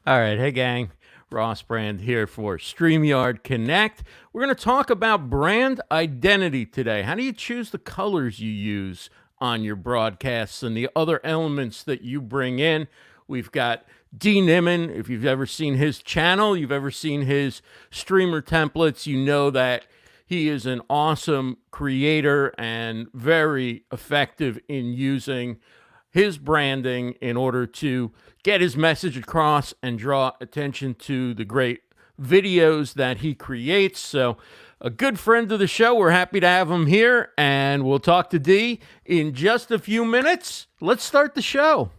All right, hey gang, Ross Brand here for StreamYard Connect. We're going to talk about brand identity today. How do you choose the colors you use on your broadcasts and the other elements that you bring in? We've got Dee Nimmin. If you've ever seen his channel, you've ever seen his streamer templates, you know that he is an awesome creator and very effective in using his branding in order to get his message across and draw attention to the great videos that he creates. So, a good friend of the show. We're happy to have him here, and we'll talk to Dee in just a few minutes. Let's start the show.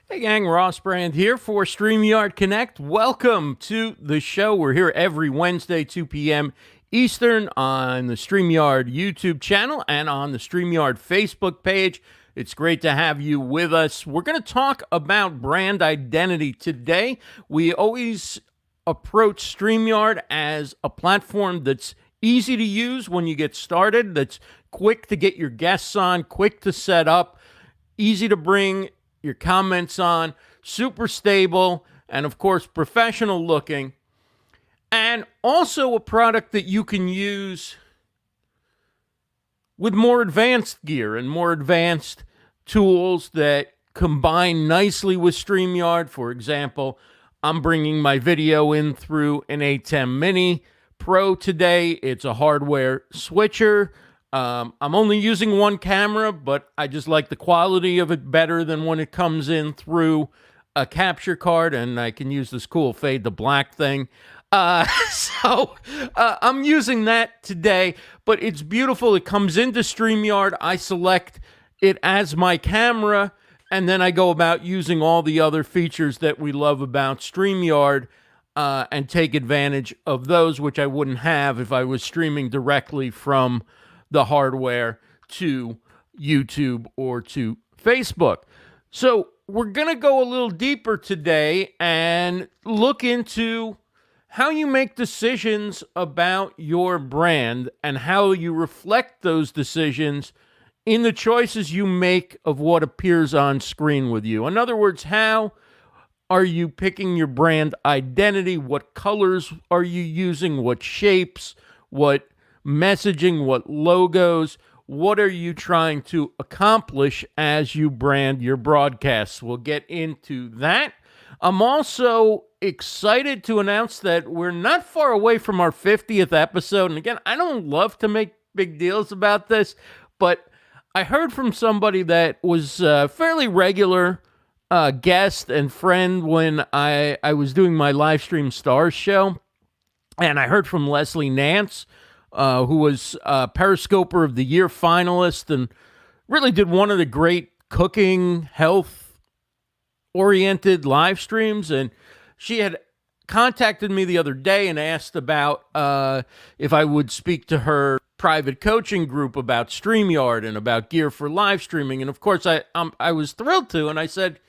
Hey gang, Ross Brand here for StreamYard Connect. Welcome to the show. We're here every Wednesday, 2 p.m. Eastern on the StreamYard YouTube channel and on the StreamYard Facebook page. It's great to have you with us. We're going to talk about brand identity today. We always approach StreamYard as a platform that's easy to use when you get started, that's quick to get your guests on, quick to set up, easy to bring your comments on, super stable, and of course, professional looking, and also a product that you can use with more advanced gear and more advanced tools that combine nicely with StreamYard. For example, I'm bringing my video in through an A10 Mini Pro today. It's a hardware switcher. I'm only using one camera, but I just like the quality of it better than when it comes in through a capture card, and I can use this cool fade to black thing. So I'm using that today, but it's beautiful. It comes into StreamYard. I select it as my camera, and then I go about using all the other features that we love about StreamYard and take advantage of those, which I wouldn't have if I was streaming directly from the hardware to YouTube or to Facebook. So we're going to go a little deeper today and look into how you make decisions about your brand and how you reflect those decisions in the choices you make of what appears on screen with you. In other words, how are you picking your brand identity? What colors are you using? What shapes? What messaging, what logos, what are you trying to accomplish as you brand your broadcasts? We'll get into that. I'm also excited to announce that we're not far away from our 50th episode. And again, I don't love to make big deals about this, but I heard from somebody that was a fairly regular guest and friend when I was doing my live stream stars show. And I heard from Leslie Nance, who was Periscoper of the Year finalist and really did one of the great cooking, health-oriented live streams. And she had contacted me the other day and asked about if I would speak to her private coaching group about StreamYard and about gear for live streaming. And of course, I was thrilled to. And I said,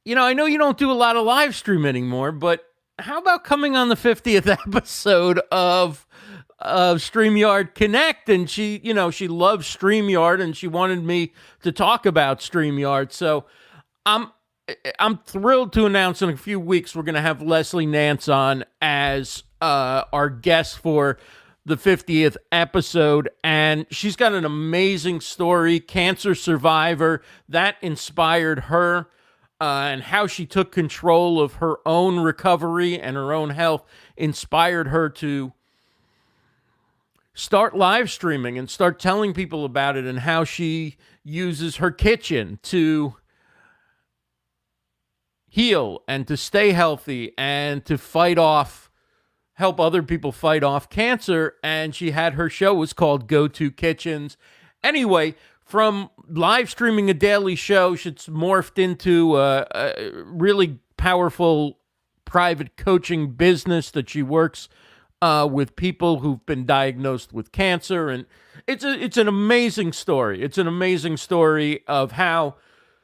you know, I know you don't do a lot of live stream anymore, but how about coming on the 50th episode of StreamYard Connect? And she loves StreamYard and she wanted me to talk about StreamYard. So I'm thrilled to announce in a few weeks we're going to have Leslie Nance on as our guest for the 50th episode. And she's got an amazing story, cancer survivor, that inspired her. And how she took control of her own recovery and her own health inspired her to start live streaming and start telling people about it, and how she uses her kitchen to heal and to stay healthy and to help other people fight off cancer. And she had her show was called Go To Kitchens. Anyway, from live streaming a daily show, it's morphed into a really powerful private coaching business that she works with people who've been diagnosed with cancer. And it's an amazing story. It's an amazing story of how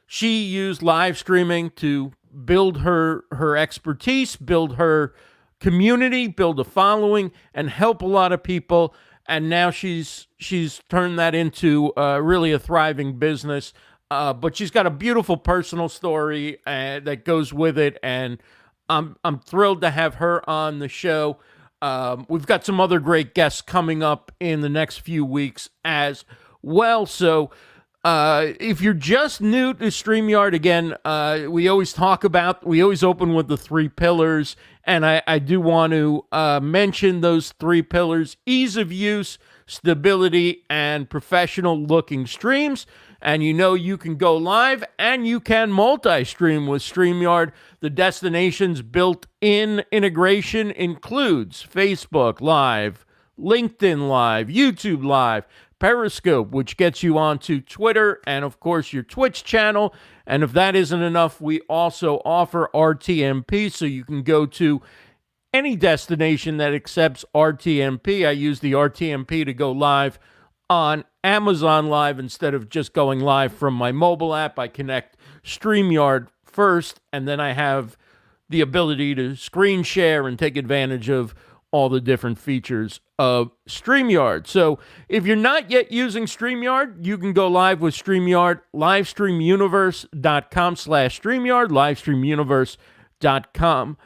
she used live streaming to build her expertise, build her community, build a following, and help a lot of people. And now she's turned that into really a thriving business. But she's got a beautiful personal story that goes with it, and I'm thrilled to have her on the show. We've got some other great guests coming up in the next few weeks as well. So if you're just new to StreamYard, again, we always open with the 3 pillars, and I do want to mention those 3 pillars: ease of use, stability, and professional looking streams. And you can go live and you can multi-stream with StreamYard. The destination's built-in integration includes Facebook Live, LinkedIn Live, YouTube Live, Periscope, which gets you onto Twitter, and of course your Twitch channel. And if that isn't enough, we also offer RTMP, so you can go to any destination that accepts RTMP. I use the RTMP to go live on Amazon Live instead of just going live from my mobile app. I connect StreamYard first, and then I have the ability to screen share and take advantage of all the different features of StreamYard. So if you're not yet using StreamYard, you can go live with StreamYard, livestreamuniverse.com/StreamYard, livestreamuniverse.com/StreamYard.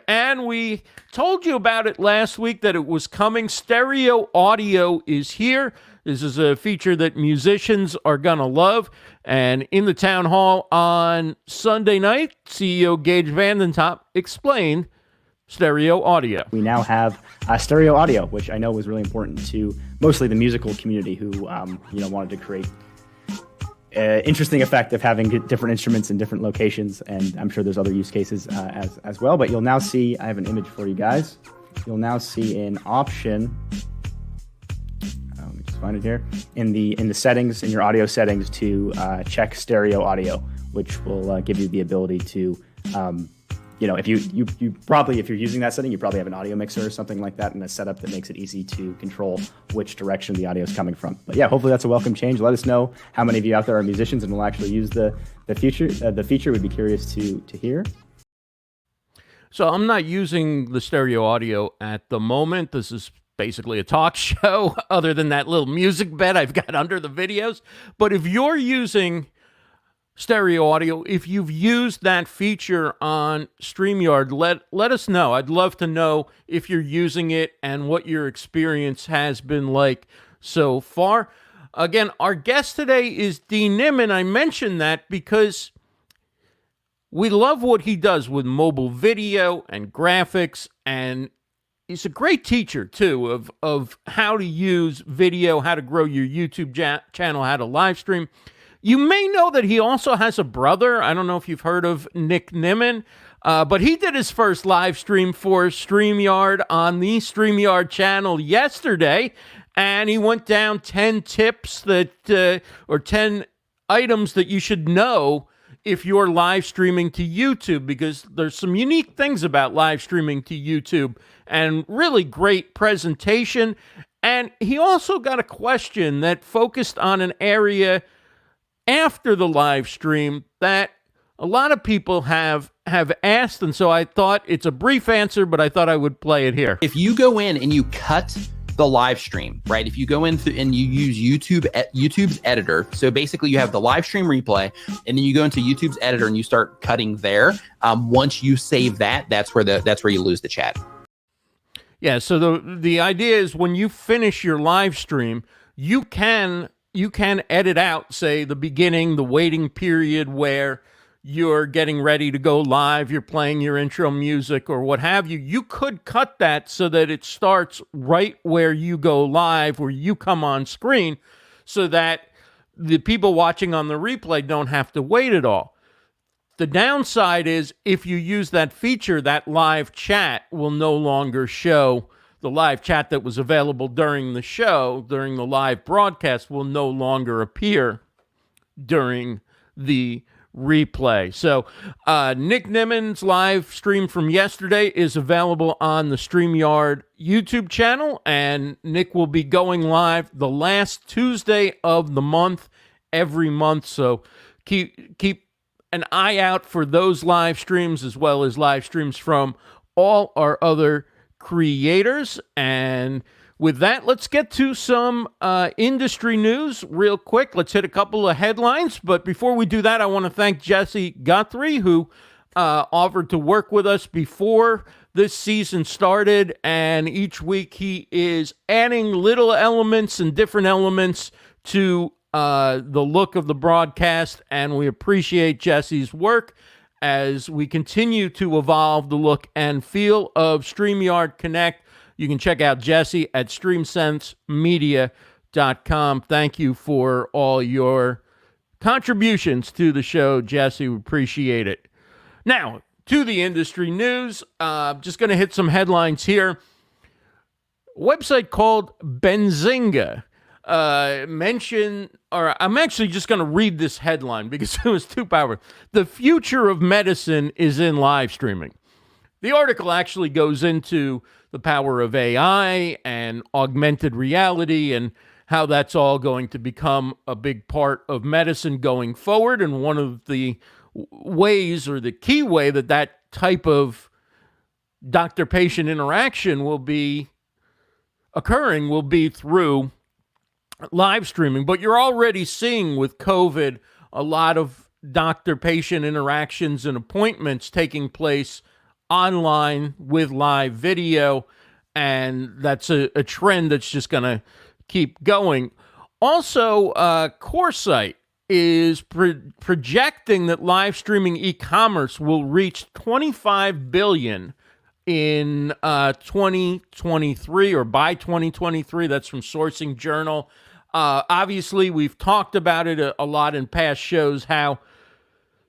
And we told you about it last week that it was coming. Stereo audio is here. This is a feature that musicians are going to love. And in the town hall on Sunday night, CEO Gage Vandentop explained stereo audio. We now have stereo audio, which I know was really important to mostly the musical community who wanted to create interesting effect of having different instruments in different locations, and I'm sure there's other use cases as well. But you'll now see, I have an image for you guys. You'll now see an option. Let me just find it here in the settings, in your audio settings, to check stereo audio, which will give you the ability to if you probably, if you're using that setting, you probably have an audio mixer or something like that in a setup that makes it easy to control which direction the audio is coming from. But yeah, hopefully that's a welcome change. Let us know how many of you out there are musicians and will actually use the feature. We'd be curious to hear. So I'm not using the stereo audio at the moment. This is basically a talk show other than that little music bed I've got under the videos. But if you're using stereo audio, if you've used that feature on StreamYard, let us know. I'd love to know if you're using it and what your experience has been like so far. Again, our guest today is Dean Nimmin. I mentioned that because we love what he does with mobile video and graphics, and he's a great teacher too of how to use video, how to grow your YouTube channel, how to live stream. You may know that he also has a brother. I don't know if you've heard of Nick Nimmin, but he did his first live stream for StreamYard on the StreamYard channel yesterday, and he went down 10 tips or 10 items that you should know if you're live streaming to YouTube, because there's some unique things about live streaming to YouTube and really great presentation. And he also got a question that focused on an area after the live stream that a lot of people have asked, and so I thought it's a brief answer, but I thought I would play it here. If you go in and you cut the live stream, right? If you go in and you use YouTube's editor, so basically you have the live stream replay, and then you go into YouTube's editor and you start cutting there. Once you save that, that's where you lose the chat. Yeah. So the idea is when you finish your live stream, you can edit out, say, the beginning, the waiting period where you're getting ready to go live, you're playing your intro music or what have you. You could cut that so that it starts right where you go live, where you come on screen, so that the people watching on the replay don't have to wait at all. The downside is if you use that feature, that live chat will no longer show. The live chat that was available during the show, during the live broadcast, will no longer appear during the replay. So Nick Nimmin's live stream from yesterday is available on the StreamYard YouTube channel, and Nick will be going live the last Tuesday of the month every month. So keep an eye out for those live streams, as well as live streams from all our other creators. And with that, let's get to some industry news real quick. Let's hit a couple of headlines. But before we do that, I want to thank Jesse Guthrie, who offered to work with us before this season started. And each week he is adding little elements and different elements to the look of the broadcast. And we appreciate Jesse's work as we continue to evolve the look and feel of StreamYard Connect. You can check out Jesse at StreamSenseMedia.com. Thank you for all your contributions to the show, Jesse. We appreciate it. Now, to the industry news. Just going to hit some headlines here. A website called Benzinga I'm actually just going to read this headline because it was too powerful. The future of medicine is in live streaming. The article actually goes into the power of AI and augmented reality and how that's all going to become a big part of medicine going forward. And one of the ways, or the key way, that type of doctor-patient interaction will be occurring will be through live streaming. But you're already seeing with COVID a lot of doctor-patient interactions and appointments taking place online with live video, and that's a trend that's just going to keep going. Also, Coresight is projecting that live streaming e-commerce will reach $25 billion in 2023, or by 2023. That's from Sourcing Journal. Obviously, we've talked about it a lot in past shows, how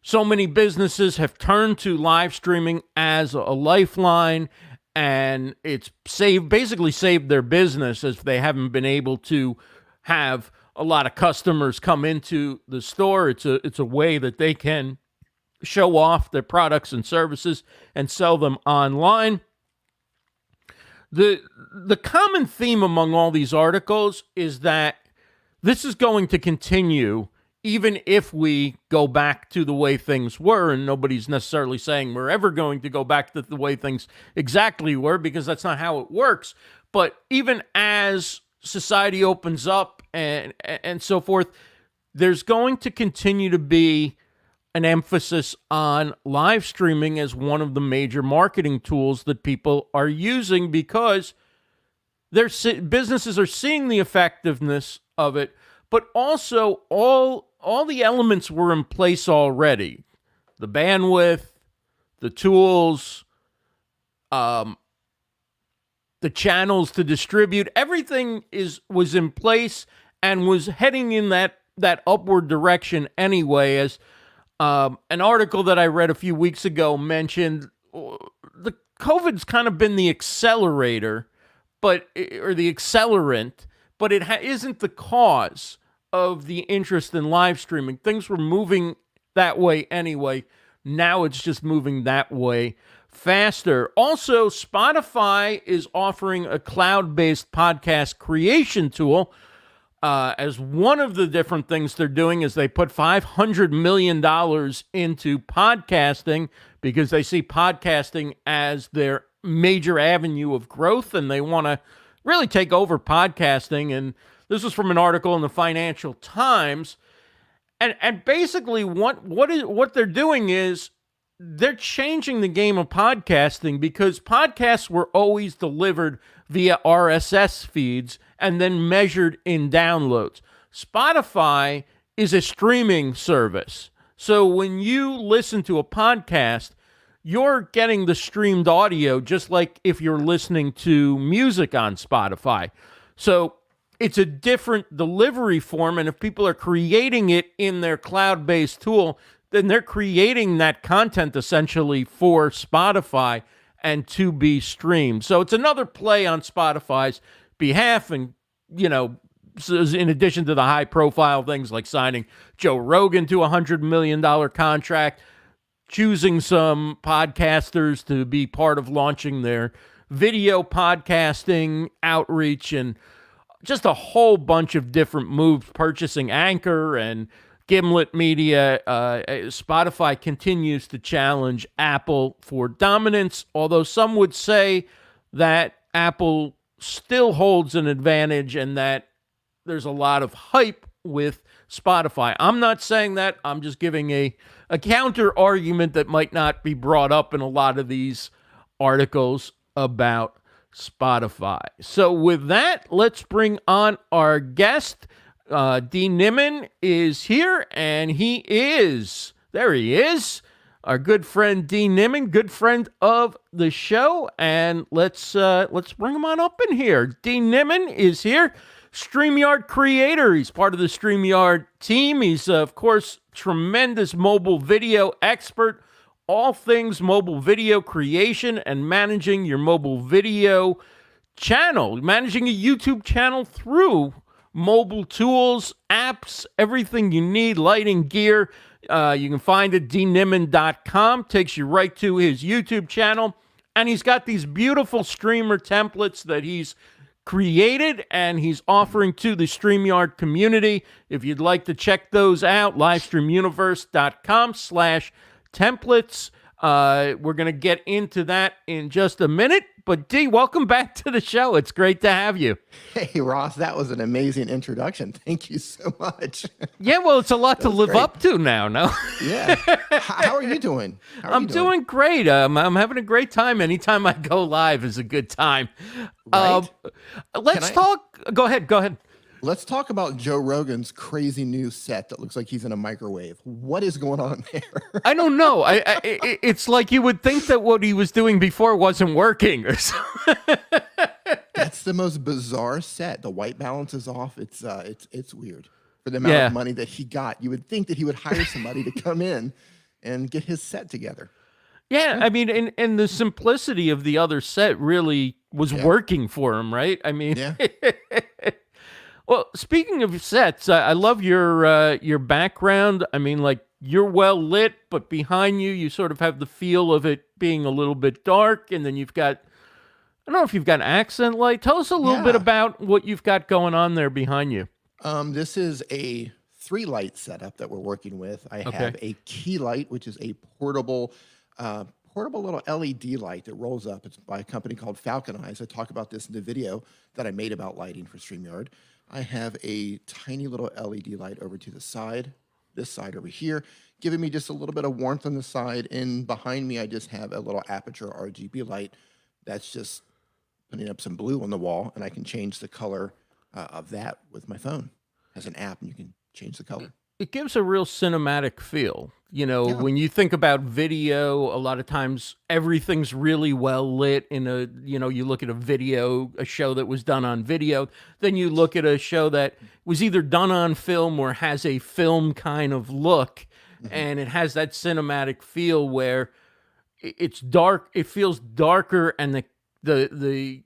so many businesses have turned to live streaming as a lifeline, and it's basically saved their business, as they haven't been able to have a lot of customers come into the store. It's a way that they can show off their products and services and sell them online. The common theme among all these articles is that this is going to continue even if we go back to the way things were, and nobody's necessarily saying we're ever going to go back to the way things exactly were, because that's not how it works. But even as society opens up and so forth, there's going to continue to be an emphasis on live streaming as one of the major marketing tools that people are using, because businesses are seeing the effectiveness of it, but also all the elements were in place already. The bandwidth, the tools, the channels to distribute, everything was in place and was heading in that upward direction anyway. As an article that I read a few weeks ago mentioned, the COVID's kind of been the accelerator, or the accelerant, but it isn't the cause of the interest in live streaming. Things were moving that way anyway. Now it's just moving that way faster. Also, Spotify is offering a cloud-based podcast creation tool. As one of the different things they're doing is they put $500 million into podcasting, because they see podcasting as their major avenue of growth, and they want to really take over podcasting. And this was from an article in the Financial Times. And basically what they're doing is they're changing the game of podcasting, because podcasts were always delivered via RSS feeds and then measured in downloads. Spotify is a streaming service. So when you listen to a podcast, you're getting the streamed audio just like if you're listening to music on Spotify. So it's a different delivery form, and if people are creating it in their cloud-based tool, then they're creating that content essentially for Spotify and to be streamed. So it's another play on Spotify's behalf. And, you know, so in addition to the high profile things like signing Joe Rogan to $100 million contract, choosing some podcasters to be part of launching their video podcasting outreach, and just a whole bunch of different moves, purchasing Anchor and Gimlet Media. Spotify continues to challenge Apple for dominance, although some would say that Apple still holds an advantage and that there's a lot of hype with Spotify. I'm not saying that. I'm just giving a counter argument that might not be brought up in a lot of these articles about Spotify. So with that, let's bring on our guest. Dean Nimmin is here, and there he is, our good friend Dean Nimmin, good friend of the show, and let's bring him on up in here. Dean Nimmin is here, StreamYard creator. He's part of the StreamYard team. He's, of course, tremendous mobile video expert, all things mobile video creation and managing your mobile video channel, managing a YouTube channel through mobile tools, apps, everything you need, lighting gear. You can find it, deennimmin.com, takes you right to his YouTube channel. And he's got these beautiful streamer templates that he's created and he's offering to the StreamYard community. If you'd like to check those out, livestreamuniverse.com/templates. We're going to get into that in just a minute. But Dee, welcome back to the show. It's great to have you. Hey, Ross, that was an amazing introduction. Thank you so much. Yeah, well, it's a lot to live great. up to now, no? Yeah. How are you doing? I'm doing great. I'm having a great time. Anytime I go live is a good time. Right? Let's talk. Go ahead. Let's talk about Joe Rogan's crazy new set that looks like he's in a microwave. What is going on there? I don't know. It's like you would think that what he was doing before wasn't working or something. That's the most bizarre set. The white balance is off. It's weird. For the amount of money that he got, you would think that he would hire somebody to come in and get his set together. Yeah, I mean, and the simplicity of the other set really was working for him, right? I mean, Yeah. Well, speaking of sets, I love your background. I mean, like, you're well lit, but behind you, you sort of have the feel of it being a little bit dark, and then you've got, I don't know if you've got accent light. Tell us a little bit about what you've got going on there behind you. This is a 3-light setup that we're working with. I have a key light, which is a portable little LED light that rolls up. It's by a company called Falcon Eyes. I talk about this in the video that I made about lighting for StreamYard. I have a tiny little LED light over to the side, this side over here, giving me just a little bit of warmth on the side. And behind me, I just have a little aperture RGB light that's just putting up some blue on the wall, and I can change the color of that with my phone. It has an app, and you can change the color. It gives a real cinematic feel. You know, when you think about video, a lot of times everything's really well lit in a, you know, you look at a show that was done on video, then you look at a show that was either done on film or has a film kind of look, and it has that cinematic feel where it's dark, it feels darker, and the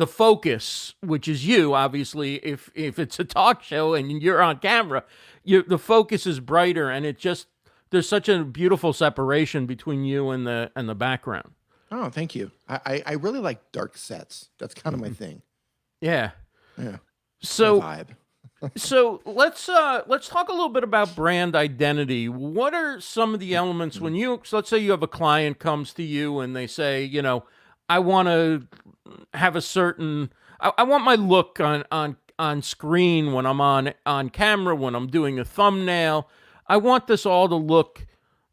focus, which is you, obviously, if it's a talk show and you're on camera, the focus is brighter, and it just, there's such a beautiful separation between you and the background. Oh, thank you. I really like dark sets. That's kind of my thing. Yeah. Yeah. So my vibe. So let's talk a little bit about brand identity. What are some of the elements when so let's say you have a client comes to you and they say, you know, I want to have a certain, I want my look on screen when I'm on camera, when I'm doing a thumbnail. I want this all to look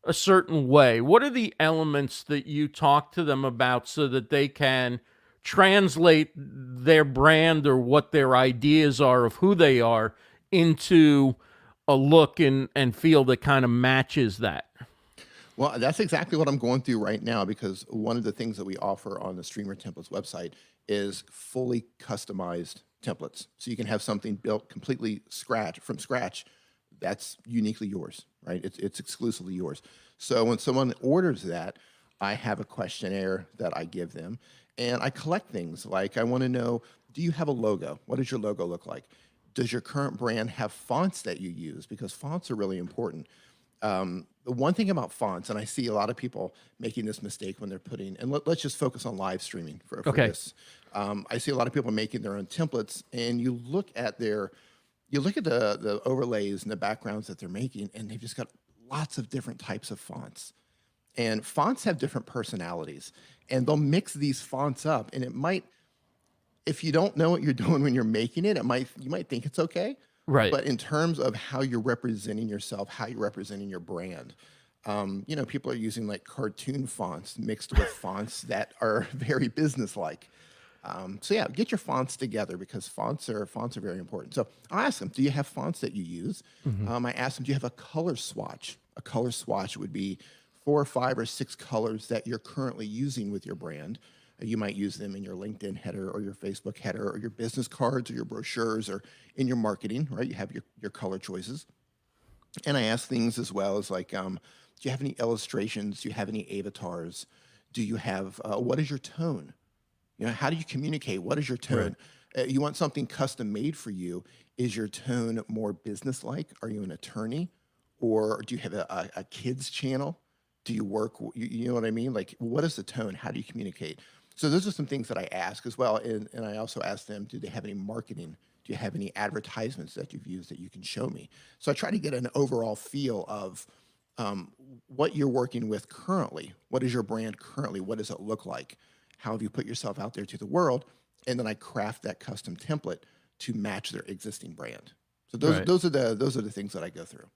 a certain way. What are the elements that you talk to them about so that they can translate their brand or what their ideas are of who they are into a look and feel that kind of matches that? Well, that's exactly what I'm going through right now, because one of the things that we offer on the Streamer Templates website is fully customized templates. So you can have something built completely from scratch that's uniquely yours, right? It's exclusively yours. So when someone orders that, I have a questionnaire that I give them, and I collect things like, I want to know, do you have a logo? What does your logo look like? Does your current brand have fonts that you use? Because fonts are really important. The one thing about fonts, and I see a lot of people making this mistake when they're putting, and let's just focus on live streaming for this. I see a lot of people making their own templates, and you look at the overlays and the backgrounds that they're making, and they've just got lots of different types of fonts. And fonts have different personalities, and they'll mix these fonts up, and it might, if you don't know what you're doing when you're making it, you might think it's okay. Right. But in terms of how you're representing yourself, how you're representing your brand, people are using like cartoon fonts mixed with fonts that are very business-like. So yeah, get your fonts together, because fonts are very important. So I ask them, do you have fonts that you use? I ask them, do you have a color swatch? A color swatch would be 4 or 5 or 6 colors that you're currently using with your brand. You might use them in your LinkedIn header or your Facebook header or your business cards or your brochures or in your marketing, right? You have your color choices. And I ask things as well as like, do you have any illustrations? Do you have any avatars? Do you have, what is your tone? How do you communicate? What is your tone? Right. You want something custom made for you. Is your tone more business-like? Are you an attorney? Or do you have a kids channel? Do you work, you know what I mean? Like, what is the tone? How do you communicate? So those are some things that I ask as well. And I also ask them, do they have any marketing? Do you have any advertisements that you've used that you can show me? So I try to get an overall feel of what you're working with currently. What is your brand currently? What does it look like? How have you put yourself out there to the world? And then I craft that custom template to match their existing brand. So those are the things that I go through.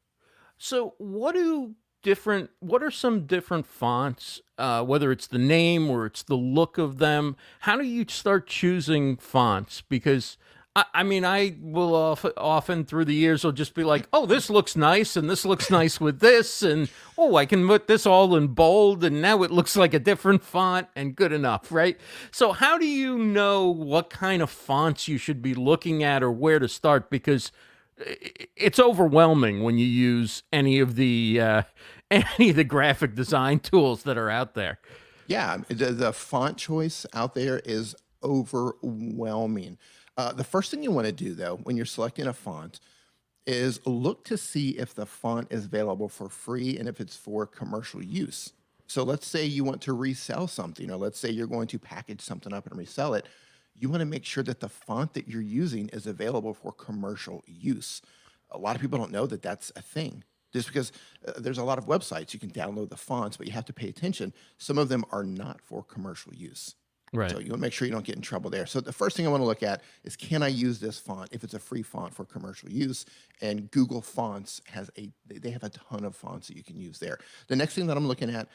So what are some different fonts, whether it's the name or it's the look of them? How do you start choosing fonts? Because I will often through the years will just be like, oh, this looks nice, and this looks nice with this, and oh, I can put this all in bold, and now it looks like a different font, and good enough, right? So how do you know what kind of fonts you should be looking at or where to start? Because it's overwhelming when you use any of the graphic design tools that are out there. Yeah, the font choice out there is overwhelming. The first thing you want to do, though, when you're selecting a font is look to see if the font is available for free and if it's for commercial use. So let's say you want to resell something, or let's say you're going to package something up and resell it. You want to make sure that the font that you're using is available for commercial use. A lot of people don't know that that's a thing. Just because there's a lot of websites, you can download the fonts, but you have to pay attention. Some of them are not for commercial use. Right. So you want to make sure you don't get in trouble there. So the first thing I want to look at is, can I use this font if it's a free font for commercial use? And Google Fonts they have a ton of fonts that you can use there. The next thing that I'm looking at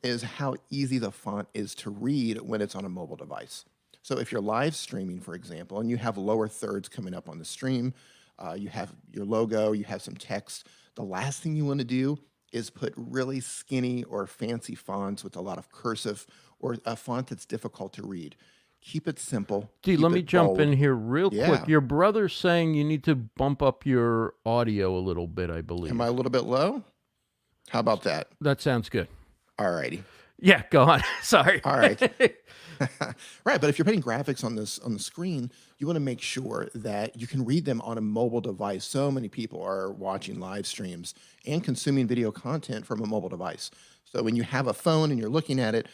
is how easy the font is to read when it's on a mobile device. So if you're live streaming, for example, and you have lower thirds coming up on the stream, you have your logo, you have some text, the last thing you want to do is put really skinny or fancy fonts with a lot of cursive or a font that's difficult to read. Keep it simple. Dee, let me jump in here real quick. Your brother's saying you need to bump up your audio a little bit, I believe. Am I a little bit low? How about that? That sounds good. All righty. Yeah, go on. Sorry. All right. Right, but if you're putting graphics on the screen, you want to make sure that you can read them on a mobile device. So many people are watching live streams and consuming video content from a mobile device. So when you have a phone and you're looking at it,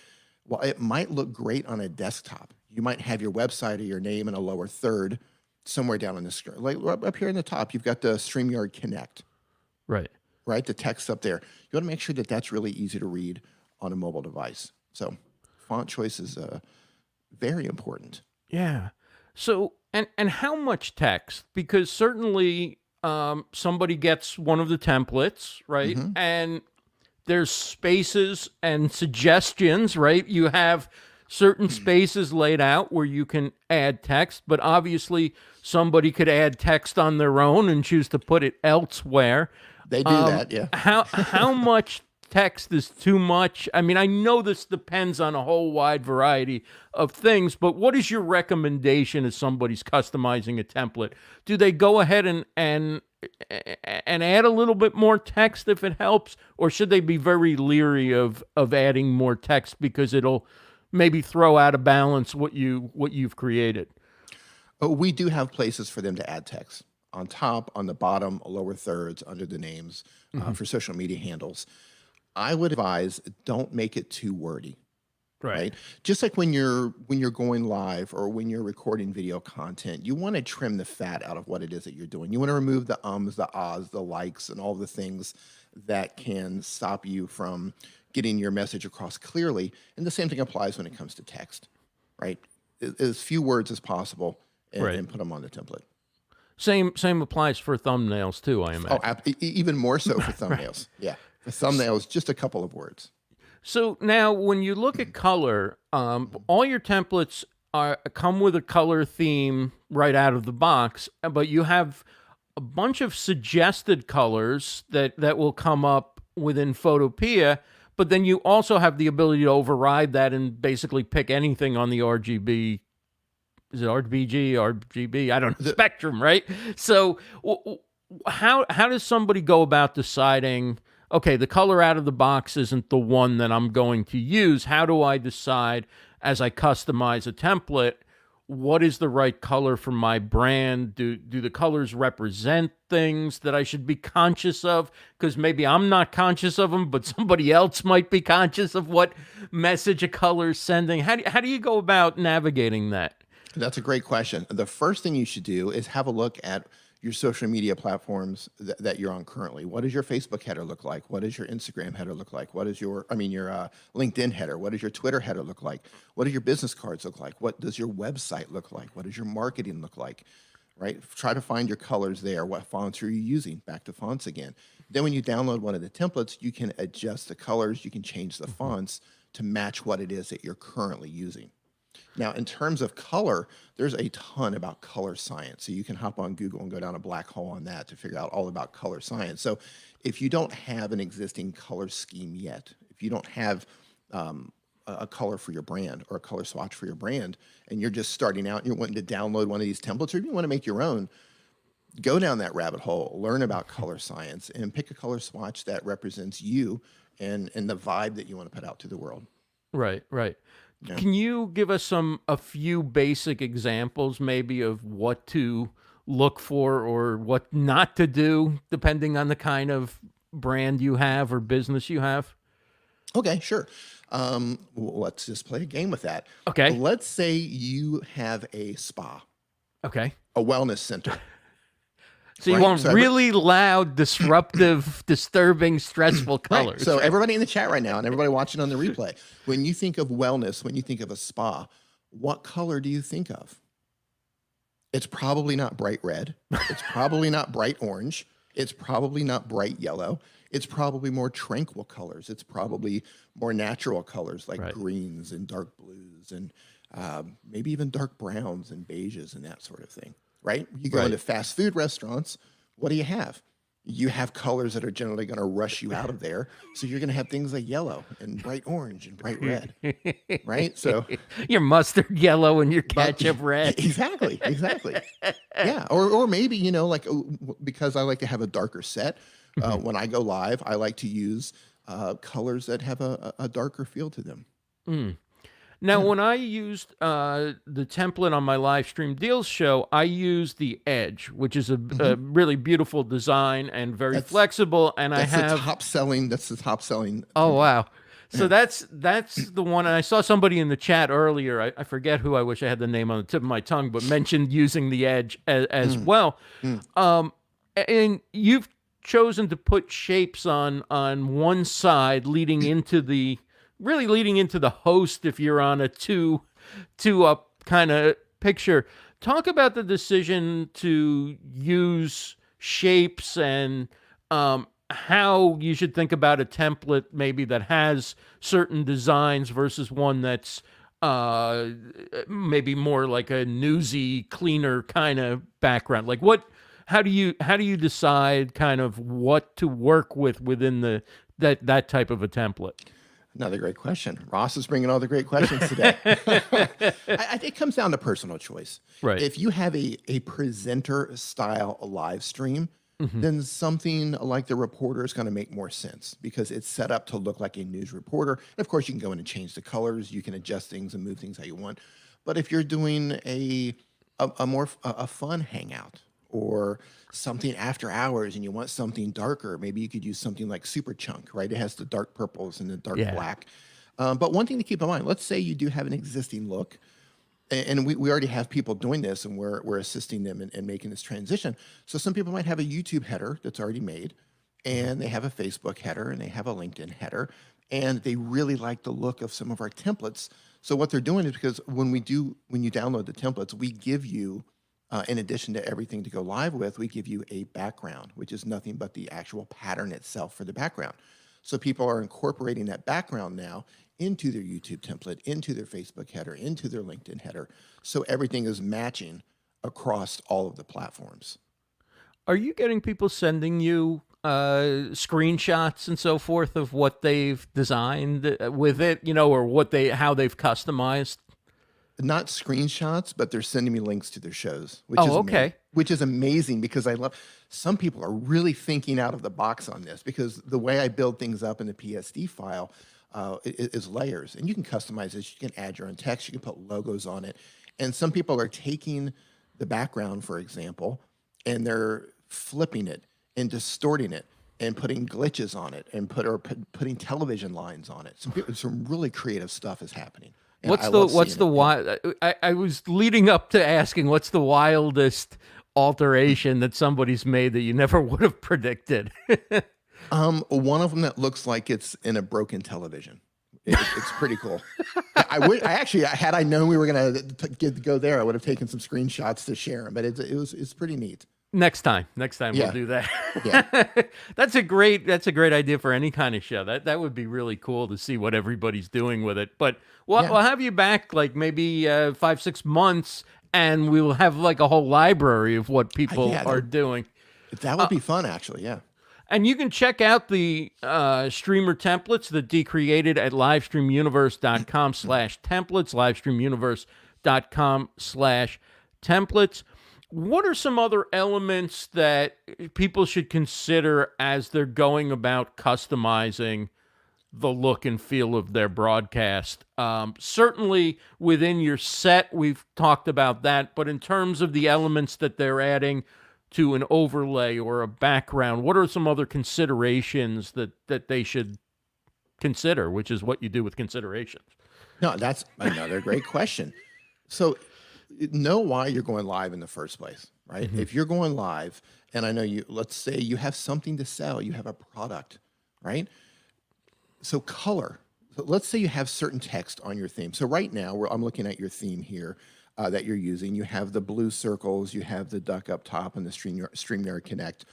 while it might look great on a desktop, you might have your website or your name in a lower third somewhere down on the screen. Like up here in the top, you've got the StreamYard Connect. Right. Right, the text up there. You want to make sure that that's really easy to read on a mobile device. So font choice is very important. Yeah. So, and how much text? Because certainly somebody gets one of the templates, right? Mm-hmm. And there's spaces and suggestions, right? You have certain spaces laid out where you can add text, but obviously somebody could add text on their own and choose to put it elsewhere. They do that, yeah. How much text is too much? I mean, I know this depends on a whole wide variety of things, but what is your recommendation if somebody's customizing a template? Do they go ahead and and add a little bit more text if it helps, or should they be very leery of adding more text because it'll maybe throw out of balance what you've created? Oh, we do have places for them to add text on top, on the bottom, lower thirds, under the names for social media handles. I would advise don't make it too wordy. Right. Just like when you're going live or when you're recording video content, you want to trim the fat out of what it is that you're doing. You want to remove the ums, the ahs, the likes, and all the things that can stop you from getting your message across clearly. And the same thing applies when it comes to text, right? As few words as possible, and put them on the template. Same applies for thumbnails too, I imagine. Oh, even more so for thumbnails. Yeah, for thumbnails, just a couple of words. So now, when you look at color, all your templates come with a color theme right out of the box, but you have a bunch of suggested colors that will come up within Photopea, but then you also have the ability to override that and basically pick anything on the RGB. Is it RBG, RGB? I don't know, spectrum, right? So how does somebody go about deciding, okay, the color out of the box isn't the one that I'm going to use? How do I decide as I customize a template, what is the right color for my brand? Do the colors represent things that I should be conscious of? Because maybe I'm not conscious of them, but somebody else might be conscious of what message a color is sending. How do you go about navigating that? That's a great question. The first thing you should do is have a look at your social media platforms that you're on currently. What does your Facebook header look like? What does your Instagram header look like? What is your LinkedIn header? What does your Twitter header look like? What do your business cards look like? What does your website look like? What does your marketing look like? Right? Try to find your colors there. What fonts are you using? Back to fonts again. Then when you download one of the templates, you can adjust the colors. You can change the fonts to match what it is that you're currently using. Now, in terms of color, there's a ton about color science. So you can hop on Google and go down a black hole on that to figure out all about color science. So if you don't have an existing color scheme yet, if you don't have a color for your brand or a color swatch for your brand, and you're just starting out and you're wanting to download one of these templates, or you want to make your own, go down that rabbit hole, learn about color science, and pick a color swatch that represents you and the vibe that you want to put out to the world. Right. Yeah. Can you give us a few basic examples maybe of what to look for or what not to do depending on the kind of brand you have or business you have? Okay, sure. Let's just play a game with that. Okay. Let's say you have a spa, Okay. a wellness center. So you Right, want so really loud, disruptive, disturbing, stressful colors. Right. So everybody in the chat right now and everybody watching on the replay, when you think of wellness, when you think of a spa, what color do you think of? It's probably not bright red. It's probably not bright orange. It's probably not bright yellow. It's probably more tranquil colors. It's probably more natural colors like greens and dark blues and maybe even dark browns and beiges and that sort of thing. Right? You go into fast food restaurants, what do you have? You have colors that are generally going to rush you out of there. So you're going to have things like yellow and bright orange and bright red, right? So your mustard yellow and your ketchup red. Exactly. Yeah. Or maybe, because I like to have a darker set, when I go live, I like to use colors that have a darker feel to them. Now, when I used the template on my live stream deals show, I used the Edge, which is a really beautiful design and very flexible. And that's I have the top selling. That's the top selling. Oh wow! So that's the one. And I saw somebody in the chat earlier. I forget who. I wish I had the name on the tip of my tongue, but mentioned using the Edge as well. And you've chosen to put shapes on one side, leading into the host if you're on a two up kind of picture. Talk about the decision to use shapes and how you should think about a template maybe that has certain designs versus one that's maybe more like a newsy, cleaner kind of background. Like how do you decide kind of what to work with within that type of a template? Another great question. Ross is bringing all the great questions today. I think it comes down to personal choice. Right. If you have a presenter style live stream, then something like the reporter is going to make more sense because it's set up to look like a news reporter. And of course, you can go in and change the colors. You can adjust things and move things how you want. But if you're doing a fun hangout or something after hours and you want something darker, maybe you could use something like Super Chunk, right? It has the dark purples and the dark black. But one thing to keep in mind, let's say you do have an existing look, and we already have people doing this, and we're assisting them in making this transition. So some people might have a YouTube header that's already made, and they have a Facebook header, and they have a LinkedIn header, and they really like the look of some of our templates. So what they're doing is, because when you download the templates, we give you, in addition to everything to go live with, we give you a background, which is nothing but the actual pattern itself for the background. So people are incorporating that background now into their YouTube template, into their Facebook header, into their LinkedIn header. So everything is matching across all of the platforms. Are you getting people sending you screenshots and so forth of what they've designed with it, or how they've customized? Not screenshots, but they're sending me links to their shows, which is amazing because some people are really thinking out of the box on this, because the way I build things up in the PSD file is layers, and you can customize this. You can add your own text. You can put logos on it. And some people are taking the background, for example, and they're flipping it and distorting it and putting glitches on it and putting television lines on it. Some really creative stuff is happening. And I was leading up to asking, what's the wildest alteration that somebody's made that you never would have predicted? One of them that looks like it's in a broken television. It's pretty cool. Had I known we were going to go there, I would have taken some screenshots to share them. But it's pretty neat. Next time we'll do that. Yeah. That's a great idea for any kind of show. That would be really cool to see what everybody's doing with it. But we'll have you back like maybe 5-6 months, and we'll have like a whole library of what people are doing. That would be fun, actually. Yeah. And you can check out the streamer templates that Dee created at livestreamuniverse.com/templates, livestreamuniverse.com/templates. What are some other elements that people should consider as they're going about customizing the look and feel of their broadcast? Certainly within your set, we've talked about that, but in terms of the elements that they're adding to an overlay or a background, what are some other considerations that they should consider, which is what you do with considerations? No, that's another great question. So know why you're going live in the first place, right? If you're going live, and I know let's say you have something to sell, you have a product, right? So color. So let's say you have certain text on your theme. So right now, I'm looking at your theme here that you're using. You have the blue circles, you have the duck up top, and the StreamYard Connect.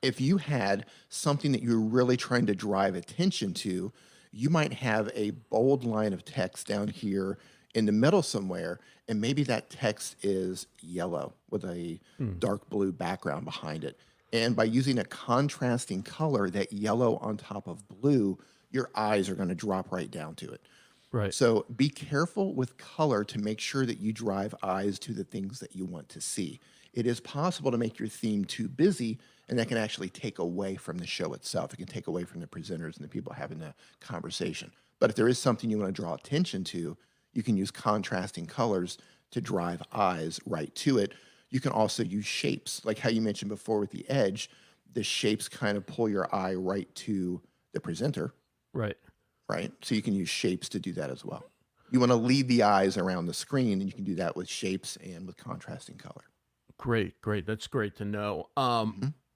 If you had something that you're really trying to drive attention to, you might have a bold line of text down here in the middle somewhere, and maybe that text is yellow with a dark blue background behind it. And by using a contrasting color, that yellow on top of blue, your eyes are going to drop right down to it. Right. So be careful with color to make sure that you drive eyes to the things that you want to see. It is possible to make your theme too busy, and that can actually take away from the show itself. It can take away from the presenters and the people having the conversation. But if there is something you want to draw attention to, you can use contrasting colors to drive eyes right to it. You can also use shapes, like how you mentioned before with the edge. The shapes kind of pull your eye right to the presenter. Right. Right. So you can use shapes to do that as well. You want to lead the eyes around the screen, and you can do that with shapes and with contrasting color. Great. That's great to know.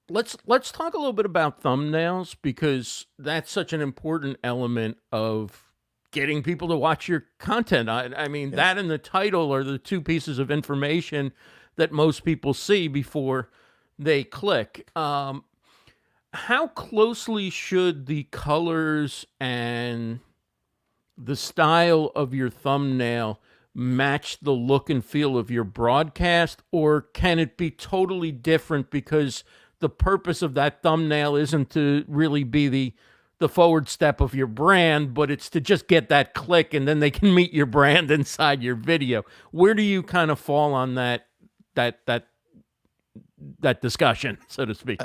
Let's talk a little bit about thumbnails, because that's such an important element of getting people to watch your content. I mean, that and the title are the two pieces of information that most people see before they click. How closely should the colors and the style of your thumbnail match the look and feel of your broadcast, or can it be totally different because the purpose of that thumbnail isn't to really be the forward step of your brand, but it's to just get that click, and then they can meet your brand inside your video? Where do you kind of fall on that that discussion, so to speak.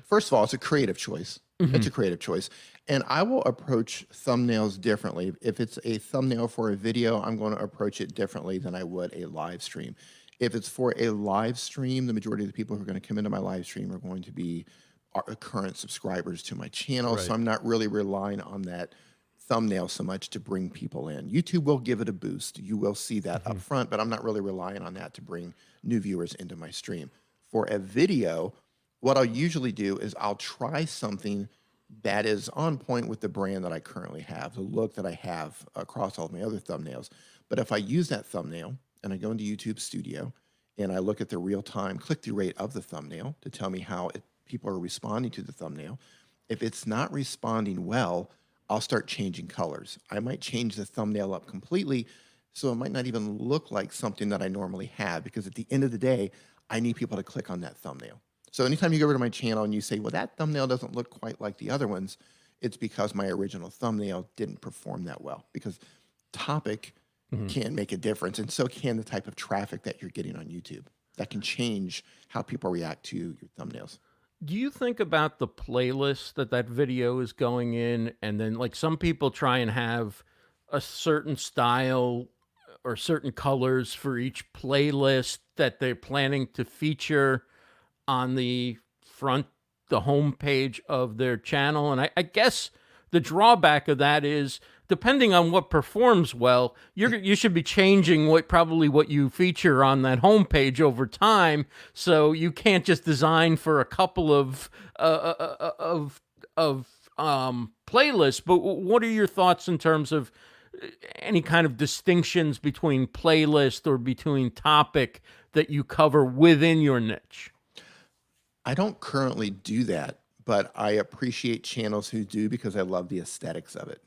First of all, it's a creative choice. It's a creative choice. And I will approach thumbnails differently. If it's a thumbnail for a video, I'm going to approach it differently than I would a live stream. If it's for a live stream, the majority of the people who are going to come into my live stream are going to be current subscribers to my channel. So I'm not really relying on that thumbnail so much to bring people in. YouTube will give it a boost. You will see that up front, but I'm not really relying on that to bring new viewers into my stream. For a video, what I'll usually do is I'll try something that is on point with the brand that I currently have, the look that I have across all of my other thumbnails. But if I use that thumbnail and I go into YouTube Studio and I look at the real-time click-through rate of the thumbnail to tell me how people are responding to the thumbnail, if it's not responding well, I'll start changing colors. I might change the thumbnail up completely so it might not even look like something that I normally have, because at the end of the day, I need people to click on that thumbnail. So anytime you go over to my channel and you say, well, that thumbnail doesn't look quite like the other ones, it's because my original thumbnail didn't perform that well, because topic can make a difference, and so can the type of traffic that you're getting on YouTube. That can change how people react to your thumbnails. Do you think about the playlist that video is going in, and then like some people try and have a certain style or certain colors for each playlist that they're planning to feature on the home page of their channel? And I guess the drawback of that is, depending on what performs well, you should be changing probably what you feature on that homepage over time. So you can't just design for a couple of playlists. But what are your thoughts in terms of any kind of distinctions between playlist or between topic that you cover within your niche? I don't currently do that, but I appreciate channels who do, because I love the aesthetics of it.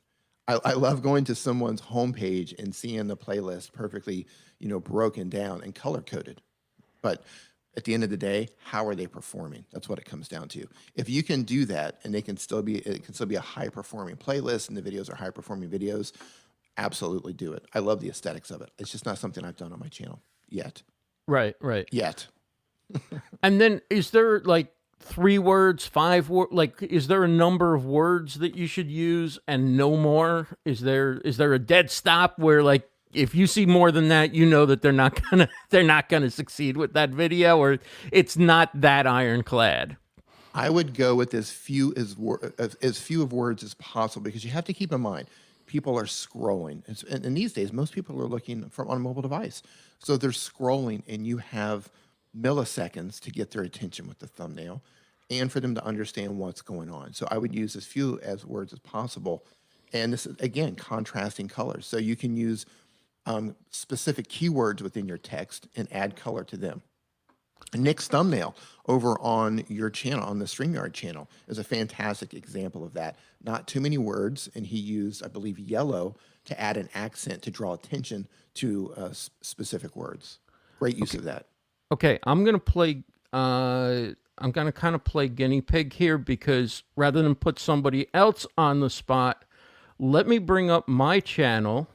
I love going to someone's homepage and seeing the playlist perfectly, broken down and color coded. But at the end of the day, how are they performing? That's what it comes down to. If you can do that and it can still be a high performing playlist and the videos are high performing videos, absolutely do it. I love the aesthetics of it. It's just not something I've done on my channel yet. Right. Yet. And then is there like 3 words, 5 words? Like, is there a number of words that you should use and no more? Is there a dead stop where, like, if you see more than that, you know that they're not gonna succeed with that video, or it's not that ironclad? I would go with as few of words as possible, because you have to keep in mind, people are scrolling. And these days, most people are looking on a mobile device. So they're scrolling, and you have milliseconds to get their attention with the thumbnail and for them to understand what's going on. So I would use as few words as possible. And this is, again, contrasting colors. So you can use specific keywords within your text and add color to them. Nick's thumbnail over on your channel, on the StreamYard channel, is a fantastic example of that. Not too many words, and he used, I believe, yellow to add an accent to draw attention to specific words. Great use of that. Okay, I'm gonna play. I'm gonna kind of play guinea pig here, because rather than put somebody else on the spot, let me bring up my channel,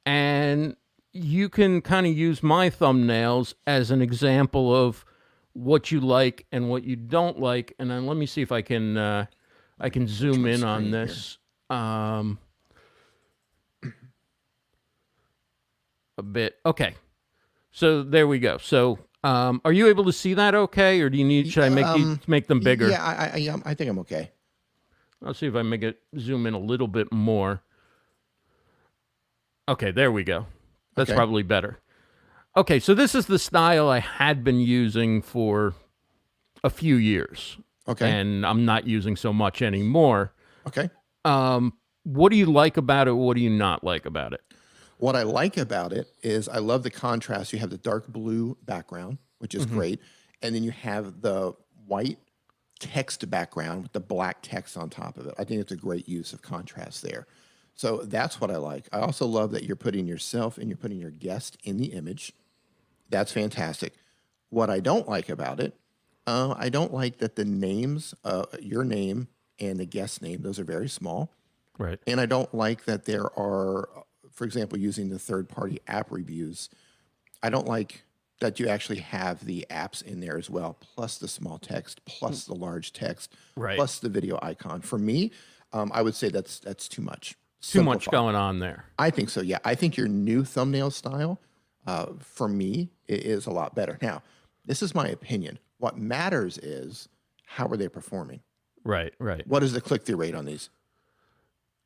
and you can kind of use my thumbnails as an example of what you like and what you don't like. And then let me see if I can zoom in on this a bit. Okay. So there we go. So are you able to see that okay, or do you need, should I make them bigger? Yeah, I think I'm okay. I'll see if I make it zoom in a little bit more. Okay, there we go. That's Okay. probably better. Okay, so this is the style I had been using for a few years. Okay. And I'm not using so much anymore. Okay. What do you like about it? What do you not like about it? What I like about it is I love the contrast. You have the dark blue background, which is great. And then you have the white text background with the black text on top of it. I think it's a great use of contrast there. So that's what I like. I also love that you're putting yourself and you're putting your guest in the image. That's fantastic. What I don't like about it, I don't like that the names, your name and the guest name, those are very small. Right. And I don't like that there are, for example, using the third-party app reviews. I don't like that you actually have the apps in there as well, plus the small text, plus the large text, Right. plus the video icon. For me, I would say that's too much. Too much Simplify. going on there. I think so. Yeah, I think your new thumbnail style, for me, is a lot better. Now, this is my opinion. What matters is how are they performing? Right, right. What is the click-through rate on these?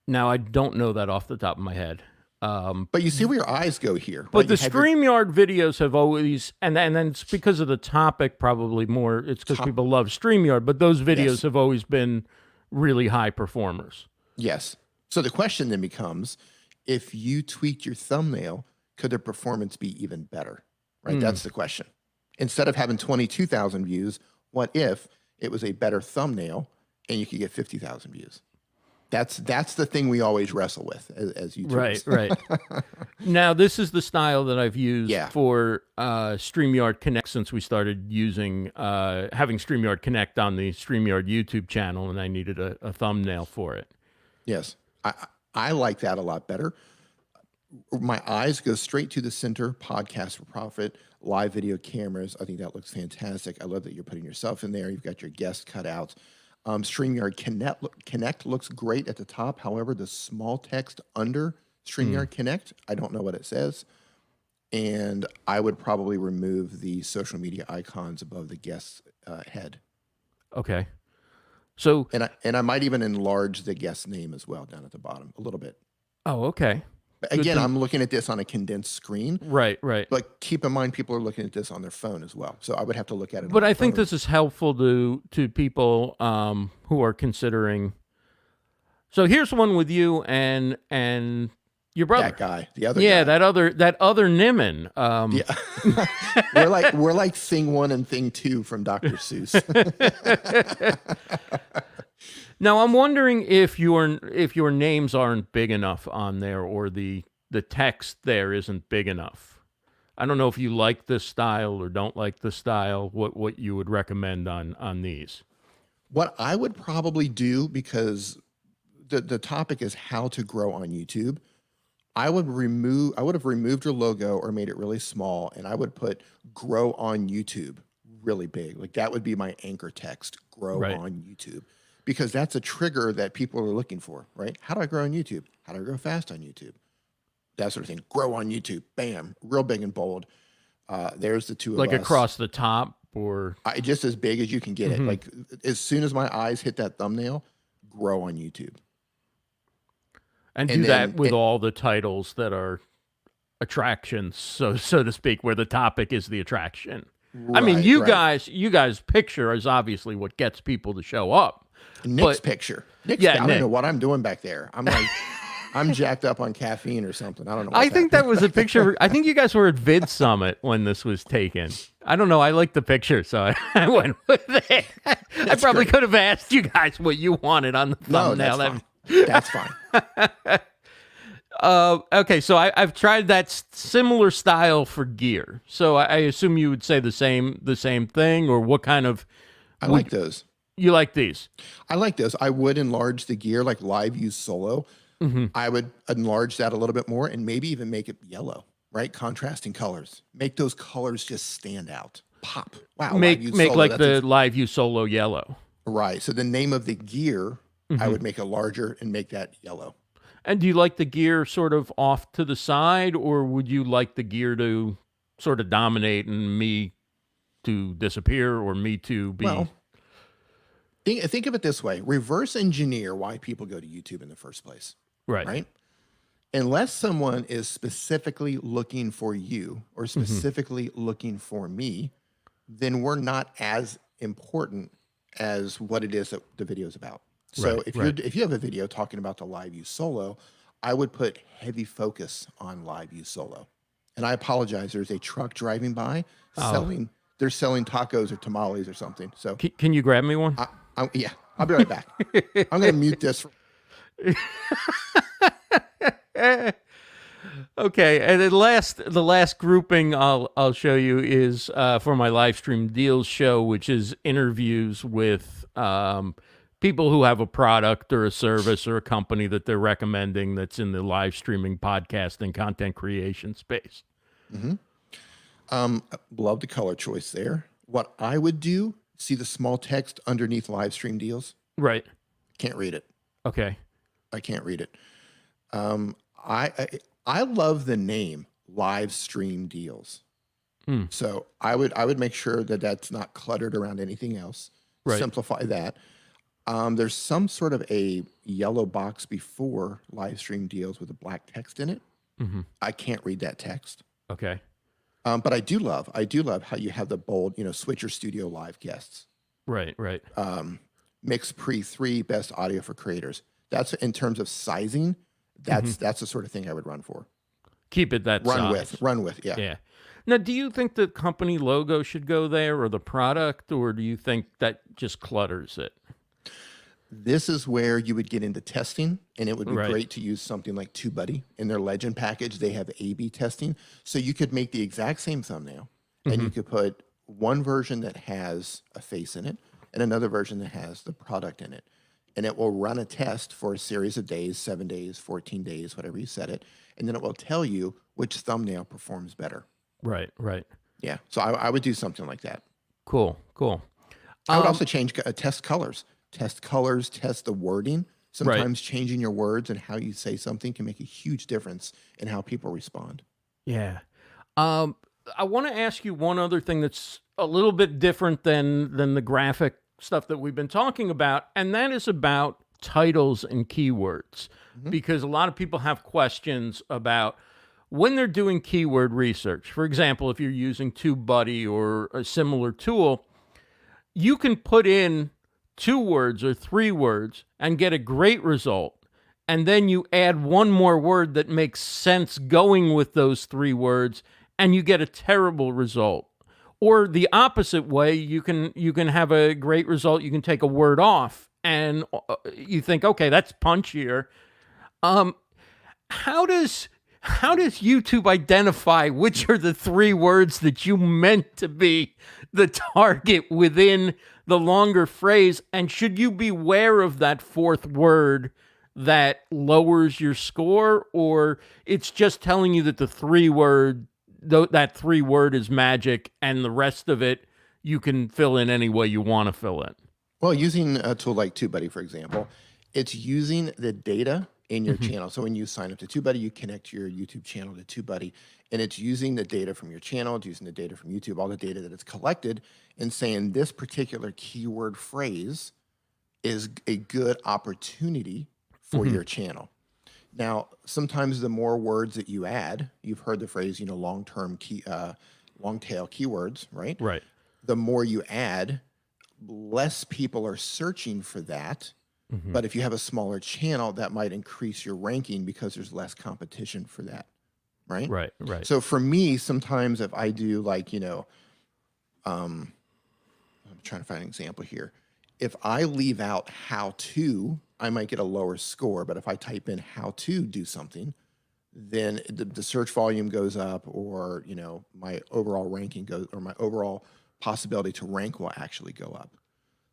Now, I don't know that off the top of my head. But you see where your eyes go here. But right? the You have your- StreamYard videos have always, and then it's because of the topic probably more, it's because people love StreamYard, but those videos Yes. have always been really high performers. Yes. So the question then becomes, if you tweaked your thumbnail, could their performance be even better? Right? That's the question. Instead of having 22,000 views, what if it was a better thumbnail and you could get 50,000 views? That's the thing we always wrestle with as YouTubers. Right, right. Now, this is the style that I've used for StreamYard Connect since we started using, having StreamYard Connect on the StreamYard YouTube channel, and I needed a thumbnail for it. Yes. I like that a lot better. My eyes go straight to the center, podcast for profit, live video cameras. I think that looks fantastic. I love that you're putting yourself in there. You've got your guest cut out. StreamYard Connect looks great at the top. However, the small text under StreamYard Connect, I don't know what it says. And I would probably remove the social media icons above the guest's head. Okay. So, And I might even enlarge the guest name as well down at the bottom a little bit. oh, okay. But again, I'm looking at this on a condensed screen. Right, right. But keep in mind, people are looking at this on their phone as well. So I would have to look at it. But I think this is helpful to people who are considering. So here's one with you and your brother. That guy, the other yeah, guy. that other Nimmin. Yeah, we're like thing 1 and thing 2 from Dr. Seuss. Now I'm wondering if your names aren't big enough on there, or the text there isn't big enough. I don't know if you like this style or don't like the style. What you would recommend on these? What I would probably do, because the topic is how to grow on YouTube, I would have removed your logo or made it really small, and I would put grow on YouTube really big. Like that would be my anchor text, grow on YouTube. Because that's a trigger that people are looking for, right? How do I grow on YouTube? How do I grow fast on YouTube? That sort of thing. Grow on YouTube. Bam. Real big and bold. There's the two of us. Like across the top, or just as big as you can get it. Like as soon as my eyes hit that thumbnail, grow on YouTube. And do that with all the titles that are attractions, so to speak, where the topic is the attraction. I mean, you guys' picture is obviously what gets people to show up. Nick's picture. I don't know what I'm doing back there. I'm like, I'm jacked up on caffeine or something. I don't know. I think that was a picture. I think you guys were at Vid Summit when this was taken. I don't know. I like the picture, so I went with it. I probably could have asked you guys what you wanted on the thumbnail. No, that's fine. Okay, so I've tried that similar style for gear. So I assume you would say the same thing, or what kind of? I like those. You like these? I like those. I would enlarge the gear, like live use solo. I would enlarge that a little bit more, and maybe even make it yellow, right? Contrasting colors. Make those colors just stand out. Pop. Wow. Make like the live use solo yellow. Right. So the name of the gear, I would make it larger and make that yellow. And do you like the gear sort of off to the side, or would you like the gear to sort of dominate and me to disappear, or me to be? Well, think of it this way. Reverse engineer why people go to YouTube in the first place. Right? Unless someone is specifically looking for you or specifically looking for me, then we're not as important as what it is that the video is about. So if you have a video talking about the live use solo, I would put heavy focus on live use solo. And I apologize. There's a truck driving by selling. They're selling tacos or tamales or something. So can you grab me one? Yeah, I'll be right back. I'm going to mute this. Okay, and the last grouping I'll show you is for my live stream deals show, which is interviews with people who have a product or a service or a company that they're recommending that's in the live streaming, podcasting, content creation space. Love the color choice there. What I would do, see the small text underneath live stream deals? Right. Can't read it. Okay. I can't read it. I love the name live stream deals. So I would make sure that that's not cluttered around anything else. Right. Simplify that. There's some sort of a yellow box before live stream deals with a black text in it. I can't read that text. Okay. But I do love how you have the bold, Switcher Studio Live guests. Right. Right. Mix pre 3 best audio for creators. That's in terms of sizing. That's the sort of thing I would run for. Keep it that size. Run with. Yeah. Yeah. Now, do you think the company logo should go there or the product, or do you think that just clutters it? This is where you would get into testing, and it would be Right. great to use something like TubeBuddy. In their Legend package, they have A/B testing. So you could make the exact same thumbnail, and you could put one version that has a face in it and another version that has the product in it. And it will run a test for a series of days, 7 days, 14 days, whatever you set it. And then it will tell you which thumbnail performs better. Right. Right. Yeah. So I would do something like that. Cool. Cool. I would also change test colors. Test colors, test the wording. Sometimes changing your words and how you say something can make a huge difference in how people respond. Yeah. I want to ask you one other thing that's a little bit different than the graphic stuff that we've been talking about, and that is about titles and keywords. Because a lot of people have questions about when they're doing keyword research. For example, if you're using TubeBuddy or a similar tool, you can put in 2 words or 3 words and get a great result. And then you add one more word that makes sense going with those 3 words, and you get a terrible result. Or the opposite way, you can have a great result. You can take a word off, and you think, okay, that's punchier. How does YouTube identify which are the 3 words that you meant to be the target within the longer phrase? And should you be aware of that 4th word that lowers your score, or it's just telling you that that 3 word is magic, and the rest of it you can fill in any way you want to fill it? Well, using a tool like TubeBuddy, for example, it's using the data in your channel. So when you sign up to TubeBuddy, you connect your YouTube channel to TubeBuddy, and it's using the data from your channel, it's using the data from YouTube, all the data that it's collected, and saying this particular keyword phrase is a good opportunity for your channel. Now, sometimes the more words that you add, you've heard the phrase, long tail keywords, right? Right. The more you add, less people are searching for that. But if you have a smaller channel, that might increase your ranking because there's less competition for that, right? Right. Right. So for me, sometimes if I do I'm trying to find an example here. If I leave out how to, I might get a lower score. But if I type in how to do something, then the search volume goes up, or, my overall ranking goes, or my overall possibility to rank will actually go up.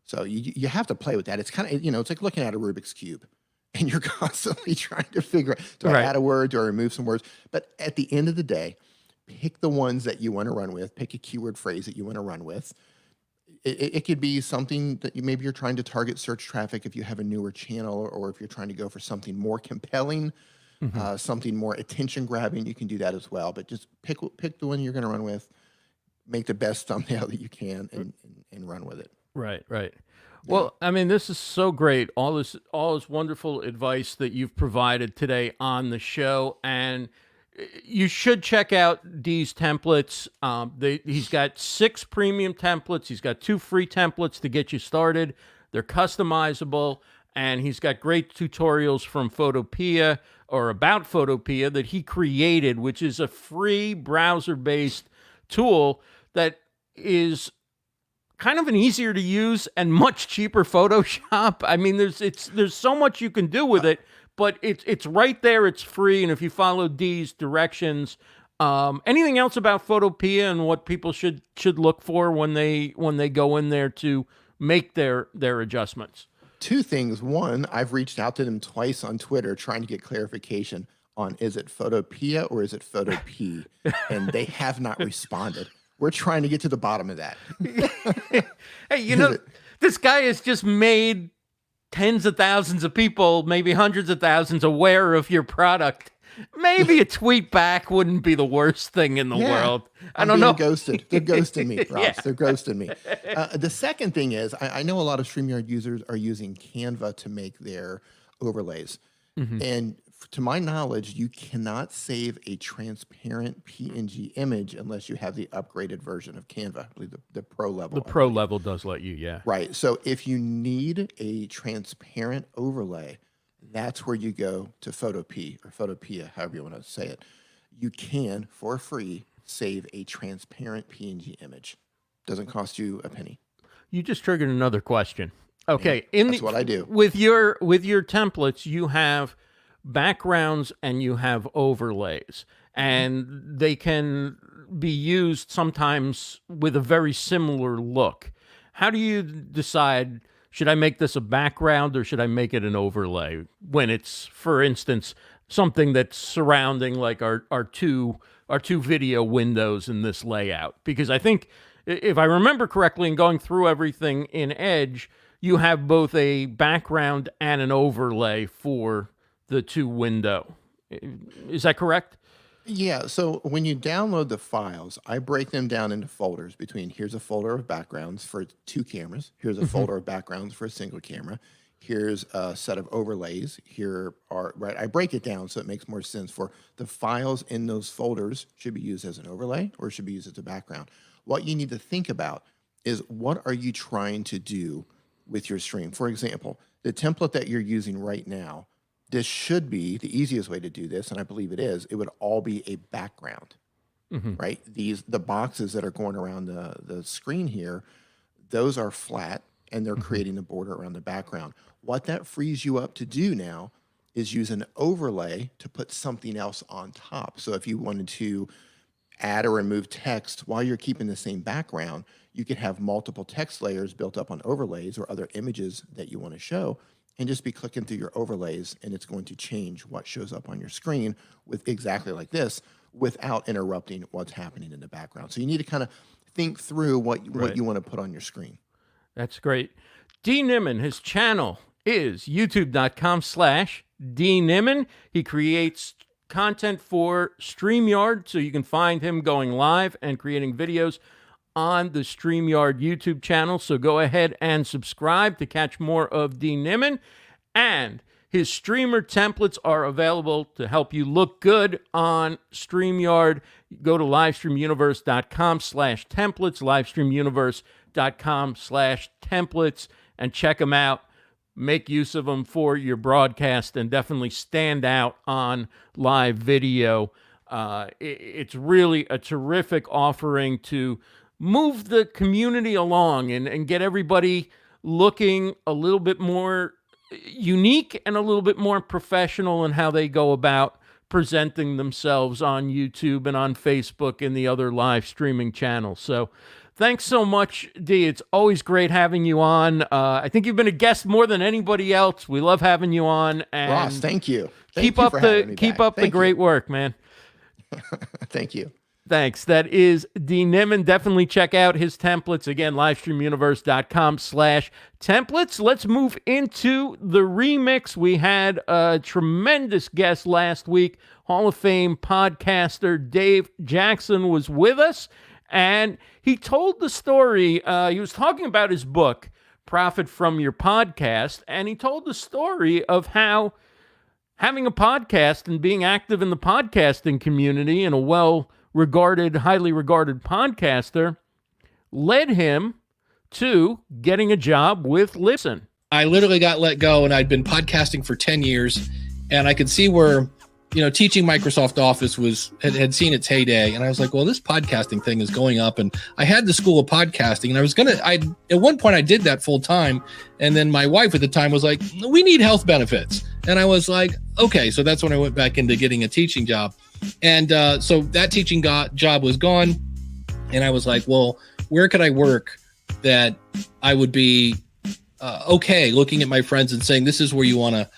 So you have to play with that. It's kind of, it's like looking at a Rubik's Cube, and you're constantly trying to figure out, do I add a word, do I remove some words? But at the end of the day, pick the ones that you want to run with, pick a keyword phrase that you want to run with. It could be something that maybe you're trying to target search traffic if you have a newer channel, or if you're trying to go for something more compelling, something more attention grabbing, you can do that as well. But just pick the one you're going to run with, make the best thumbnail that you can, and run with it. Right, right. Well, I mean, this is so great. All this wonderful advice that you've provided today on the show, and you should check out Dee's templates. He's got 6 premium templates. He's got 2 free templates to get you started. They're customizable, and he's got great tutorials from Photopea, or about Photopea, that he created, which is a free browser-based tool that is kind of an easier to use and much cheaper Photoshop. I mean, there's so much you can do with it, but it's right there. It's free, and if you follow Dee's directions, anything else about Photopea and what people should look for when they go in there to make their adjustments? 2 things. One, I've reached out to them twice on Twitter trying to get clarification. on is it Photopea or is it Photopea? And they have not responded. We're trying to get to the bottom of that. Hey, this guy has just made tens of thousands of people, maybe hundreds of thousands, aware of your product. Maybe a tweet back wouldn't be the worst thing in the world. I don't know. Ghosted. They're ghosting me, Ross. Yeah. They're ghosting me. The second thing is, I know a lot of StreamYard users are using Canva to make their overlays. And to my knowledge, you cannot save a transparent PNG image unless you have the upgraded version of Canva, I believe the pro level. The pro level does let you, yeah. Right. So if you need a transparent overlay, that's where you go to Photopea or Photopea, however you want to say it. You can, for free, save a transparent PNG image. Doesn't cost you a penny. You just triggered another question. Okay, That's what I do. With your templates, you have backgrounds and you have overlays, and they can be used sometimes with a very similar look. How do you decide, should I make this a background or should I make it an overlay when it's, for instance, something that's surrounding like our two video windows in this layout? Because I think, if I remember correctly, in going through everything in Edge, you have both a background and an overlay for the two window. Is that correct? Yeah, so when you download the files, I break them down into folders between here's a folder of backgrounds for 2 cameras, here's a folder of backgrounds for a single camera, here's a set of overlays, here are, right, I break it down so it makes more sense for the files in those folders should be used as an overlay or should be used as a background. What you need to think about is what are you trying to do with your stream? For example, the template that you're using right now, this should be the easiest way to do this, and I believe it is. It would all be a background, right? The boxes that are going around the screen here, those are flat, and they're creating the border around the background. What that frees you up to do now is use an overlay to put something else on top. So if you wanted to add or remove text while you're keeping the same background, you could have multiple text layers built up on overlays or other images that you want to show, and just be clicking through your overlays, and it's going to change what shows up on your screen with exactly like this without interrupting what's happening in the background. So you need to kind of think through what you want to put on your screen. That's great. Dean Nimmin, his channel is youtube.com/Dean Nimmin. He creates content for StreamYard, so you can find him going live and creating videos on the StreamYard YouTube channel. So go ahead and subscribe to catch more of Dean Nimmin. And his streamer templates are available to help you look good on StreamYard. Go to livestreamuniverse.com/templates, livestreamuniverse.com/templates, and check them out. Make use of them for your broadcast and definitely stand out on live video. It's really a terrific offering to move the community along and get everybody looking a little bit more unique and a little bit more professional in how they go about presenting themselves on YouTube and on Facebook and the other live streaming channels. So thanks so much, Dee. It's always great having you on. I think you've been a guest more than anybody else. We love having you on. And Ross, thank you. Keep up the great work, man. Thank you. Thanks. That is Dean Nimmin. Definitely check out his templates. Again, livestreamuniverse.com/templates. Let's move into the remix. We had a tremendous guest last week. Hall of Fame podcaster Dave Jackson was with us, and he told the story. He was talking about his book, Profit from Your Podcast, and he told the story of how having a podcast and being active in the podcasting community and a highly regarded podcaster led him to getting a job with Listen. I literally got let go, and I'd been podcasting for 10 years, and I could see where, teaching Microsoft Office had seen its heyday. And I was like, well, this podcasting thing is going up. And I had the school of podcasting, and at one point I did that full time. And then my wife at the time was like, we need health benefits. And I was like, okay. So that's when I went back into getting a teaching job. And so that teaching job was gone. And I was like, well, where could I work that I would be okay looking at my friends and saying, this is where you want to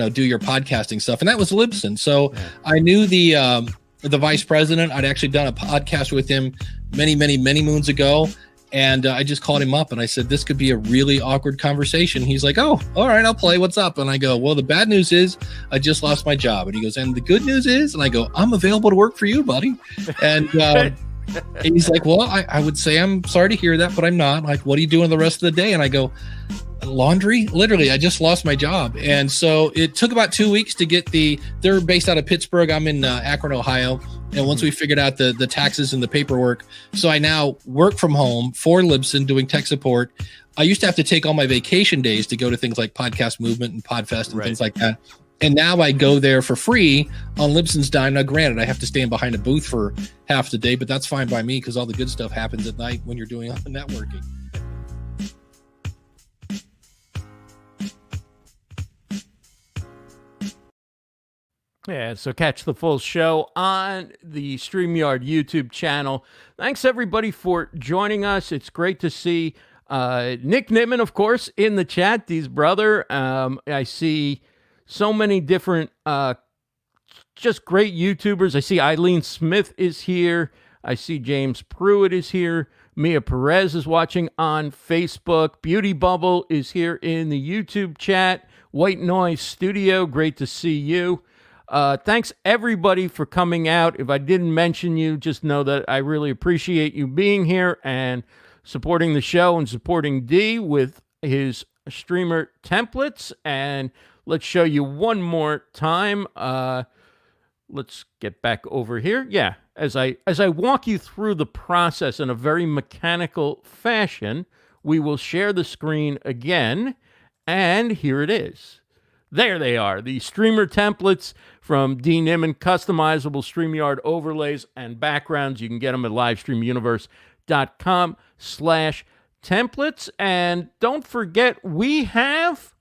do your podcasting stuff. And that was Libsyn. So I knew the vice president. I'd actually done a podcast with him many, many, many moons ago. And I just called him up and I said, this could be a really awkward conversation. He's like, oh, all right, I'll play. What's up? And I go, well, the bad news is I just lost my job. And he goes, and the good news is, and I go, I'm available to work for you, buddy. And he's like, well, I would say I'm sorry to hear that, but I'm not. Like, what are you doing the rest of the day? And I go, laundry. Literally, I just lost my job. And so it took about 2 weeks to get they're based out of Pittsburgh. I'm in Akron, Ohio. And once we figured out the taxes and the paperwork, so I now work from home for Libsyn doing tech support. I used to have to take all my vacation days to go to things like Podcast Movement and Podfest and things like that. And now I go there for free on Libsyn's dime. Now, granted, I have to stand behind a booth for half the day, but that's fine by me because all the good stuff happens at night when you're doing all the networking. Yeah, so catch the full show on the StreamYard YouTube channel. Thanks, everybody, for joining us. It's great to see Nick Nimmin, of course, in the chat, Dee's brother. I see so many different, just great YouTubers. I see Eileen Smith is here. I see James Pruitt is here. Mia Perez is watching on Facebook. Beauty Bubble is here in the YouTube chat. White Noise Studio, great to see you. Thanks, everybody, for coming out. If I didn't mention you, just know that I really appreciate you being here and supporting the show and supporting Dee with his streamer templates. And let's show you one more time. Let's get back over here. Yeah, as I walk you through the process in a very mechanical fashion, we will share the screen again. And here it is. There they are, the streamer templates from Dee Nimmin, customizable StreamYard overlays and backgrounds. You can get them at livestreamuniverse.com/templates. And don't forget, there's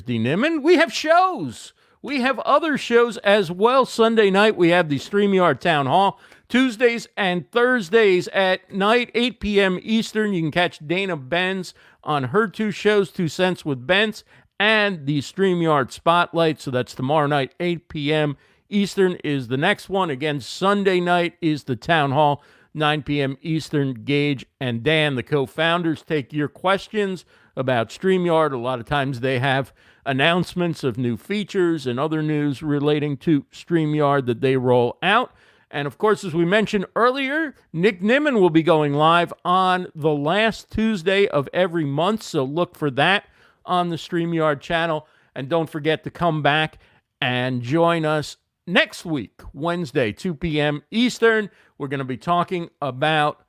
Dean Nimmin, we have shows. We have other shows as well. Sunday night, we have the StreamYard Town Hall. Tuesdays and Thursdays at night, 8 p.m. Eastern. You can catch Dana Benz on her two shows, 2 Cents with Benz, and the StreamYard Spotlight. So that's tomorrow night, 8 p.m. Eastern is the next one. Again, Sunday night is the Town Hall, 9 p.m. Eastern. Gage and Dan, the co-founders, take your questions about StreamYard. A lot of times they have announcements of new features and other news relating to StreamYard that they roll out. And of course, as we mentioned earlier, Nick Nimmin will be going live on the last Tuesday of every month. So look for that on the StreamYard channel. And don't forget to come back and join us next week, Wednesday, 2 p.m. Eastern. We're going to be talking about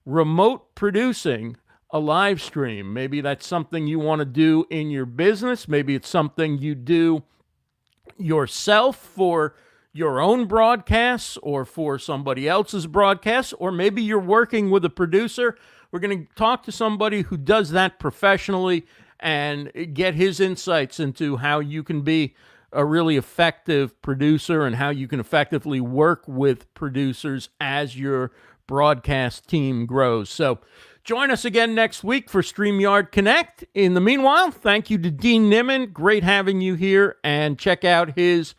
remote producing a live stream. Maybe that's something you want to do in your business. Maybe it's something you do yourself for your own broadcasts or for somebody else's broadcasts, or maybe you're working with a producer. We're going to talk to somebody who does that professionally and get his insights into how you can be a really effective producer and how you can effectively work with producers as your broadcast team grows. So join us again next week for StreamYard Connect. In the meanwhile, thank you to Dean Nimmin. Great having you here. And check out his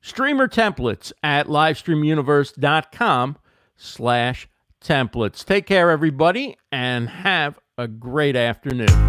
streamer templates at livestreamuniverse.com/templates. Take care, everybody, and have a great afternoon.